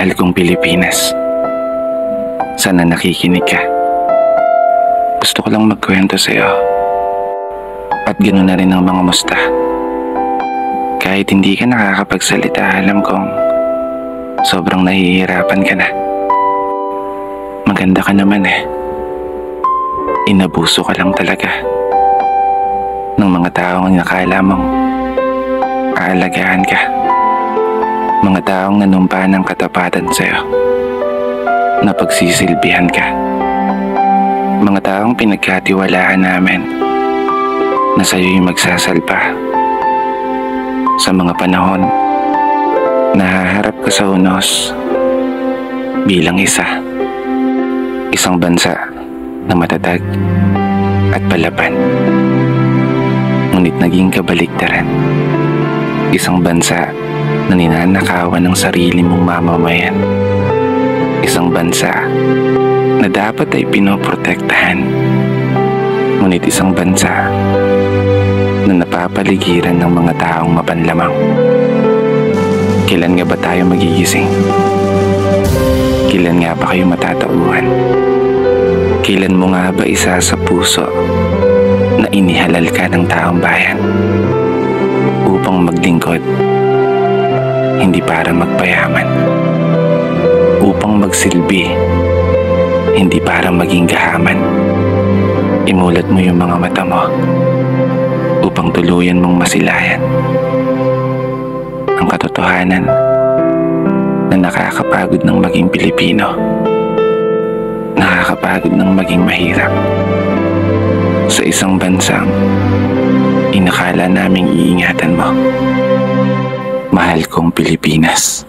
Mahal kong Pilipinas, sana nakikinig ka. Gusto ko lang magkwento sa'yo. At ganoon na rin ang mga musta. Kahit hindi ka nakakapagsalita, alam kong sobrang nahihirapan ka na. Maganda ka naman eh. Inabuso ka lang talaga ng mga taong nakala mong aalagaan ka. Mga taong nanumpa ng katapatan sa'yo, na pagsisilbihan ka. Mga taong pinagkatiwalaan namin na sa'yo'y magsasalpa sa mga panahon na haharap ka sa unos bilang isang bansa na matatag at palaban. Ngunit naging kabaligtaran, isang bansa na ninanakawan ng sarili mong mamamayan. Isang bansa na dapat ay pinoprotektahan, ngunit isang bansa na napapaligiran ng mga taong mapanlamang. Kailan nga ba tayo magigising? Kailan nga ba kayo matatauhan? Kailan mo nga ba isa sa puso na inihalal ka ng taong bayan upang maglingkod, hindi para magpayaman, upang magsilbi, hindi para maging gahaman? Imulat mo yung mga mata mo upang tuluyan mong masilayan ang katotohanan na nakakapagod ng maging Pilipino, nakakapagod ng maging mahirap sa isang bansang inakala naming iingatan mo. Mahal kong Pilipinas.